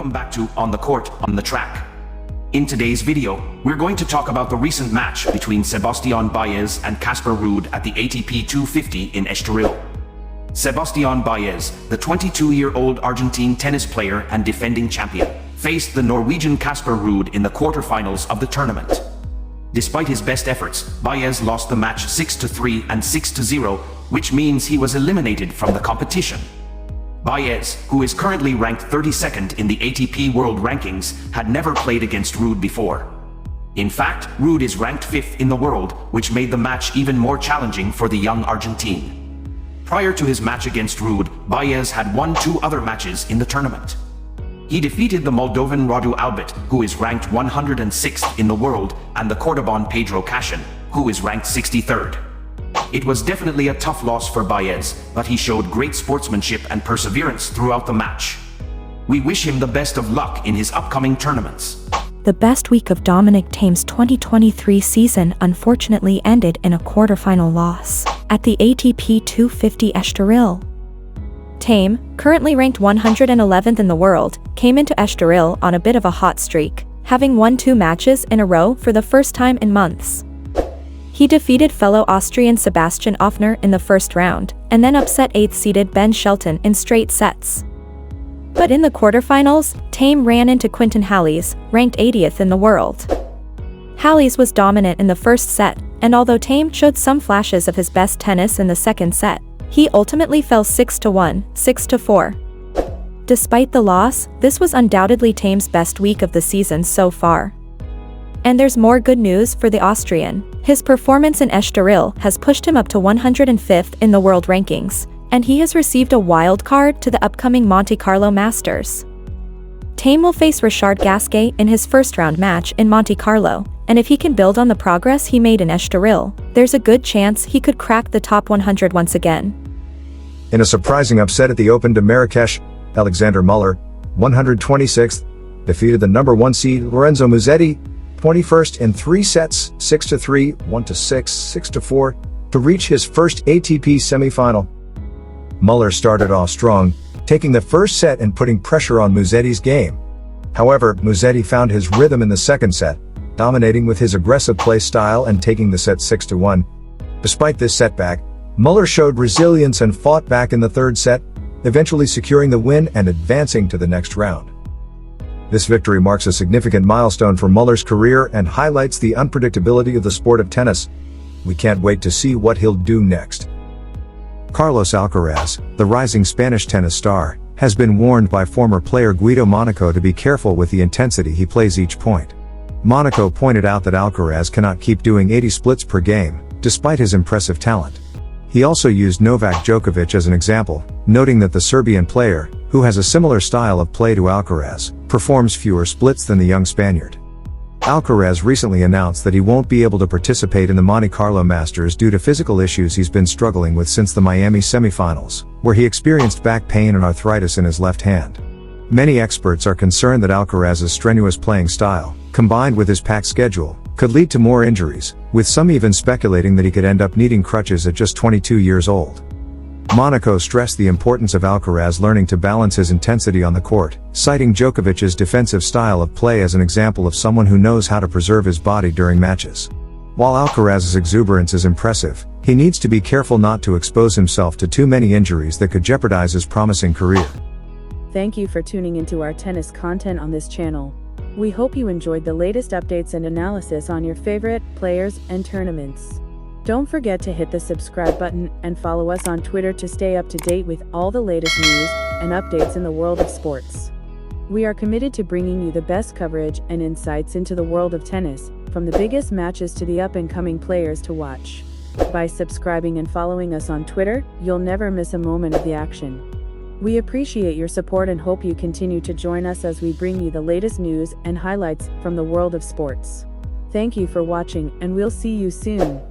welcome back to On the Court, on the Track. In today's video, we're going to talk about the recent match between Sebastian Baez and Casper Ruud at the ATP 250 in Estoril. Sebastian Baez, the 22-year-old Argentine tennis player and defending champion, faced the Norwegian Casper Ruud in the quarterfinals of the tournament. Despite his best efforts, Baez lost the match 6-3 and 6-0, which means he was eliminated from the competition. Baez, who is currently ranked 32nd in the ATP World Rankings, had never played against Ruud before. In fact, Ruud is ranked 5th in the world, which made the match even more challenging for the young Argentine. Prior to his match against Ruud, Baez had won 2 other matches in the tournament. He defeated the Moldovan Radu Albert, who is ranked 106th in the world, and the Cordoban Pedro Cashin, who is ranked 63rd. It was definitely a tough loss for Baez, but he showed great sportsmanship and perseverance throughout the match. We wish him the best of luck in his upcoming tournaments. The best week of Dominic Thiem's 2023 season unfortunately ended in a quarterfinal loss at the ATP 250 Estoril. Thiem, currently ranked 111th in the world, came into Estoril on a bit of a hot streak, having won 2 matches in a row for the first time in months. He defeated fellow Austrian Sebastian Baez in the first round, and then upset 8th-seeded Ben Shelton in straight sets. But in the quarterfinals, Thiem ran into Quentin Halys, ranked 80th in the world. Halys was dominant in the first set, and although Thiem showed some flashes of his best tennis in the second set, he ultimately fell 6-1, 6-4. Despite the loss, this was undoubtedly Thiem's best week of the season so far. And there's more good news for the Austrian. His performance in Estoril has pushed him up to 105th in the world rankings, and he has received a wild card to the upcoming Monte Carlo Masters. Thiem will face Richard Gasquet in his first-round match in Monte Carlo, and if he can build on the progress he made in Estoril, there's a good chance he could crack the top 100 once again. In a surprising upset at the Open de Marrakech, Alexander Muller, 126th, defeated the number 1 seed Lorenzo Musetti, 21st in 3 sets, 6-3, 1-6, 6-4, to reach his first ATP semifinal. Muller started off strong, taking the first set and putting pressure on Musetti's game. However, Musetti found his rhythm in the second set, dominating with his aggressive play style and taking the set 6-1. Despite this setback, Muller showed resilience and fought back in the third set, eventually securing the win and advancing to the next round. This victory marks a significant milestone for Muller's career and highlights the unpredictability of the sport of tennis. We can't wait to see what he'll do next. Carlos Alcaraz, the rising Spanish tennis star, has been warned by former player Guido Monaco to be careful with the intensity he plays each point. Monaco pointed out that Alcaraz cannot keep doing 80 splits per game, despite his impressive talent. He also used Novak Djokovic as an example, noting that the Serbian player, who has a similar style of play to Alcaraz, performs fewer splits than the young Spaniard. Alcaraz recently announced that he won't be able to participate in the Monte Carlo Masters due to physical issues he's been struggling with since the Miami semifinals, where he experienced back pain and arthritis in his left hand. Many experts are concerned that Alcaraz's strenuous playing style, combined with his packed schedule, could lead to more injuries, with some even speculating that he could end up needing crutches at just 22 years old. Monaco stressed the importance of Alcaraz learning to balance his intensity on the court, citing Djokovic's defensive style of play as an example of someone who knows how to preserve his body during matches. While Alcaraz's exuberance is impressive, he needs to be careful not to expose himself to too many injuries that could jeopardize his promising career. Thank you for tuning into our tennis content on this channel. We hope you enjoyed the latest updates and analysis on your favorite players and tournaments. Don't forget to hit the subscribe button and follow us on Twitter to stay up to date with all the latest news and updates in the world of sports. We are committed to bringing you the best coverage and insights into the world of tennis, from the biggest matches to the up-and-coming players to watch. By subscribing and following us on Twitter, you'll never miss a moment of the action. We appreciate your support and hope you continue to join us as we bring you the latest news and highlights from the world of sports. Thank you for watching, and we'll see you soon.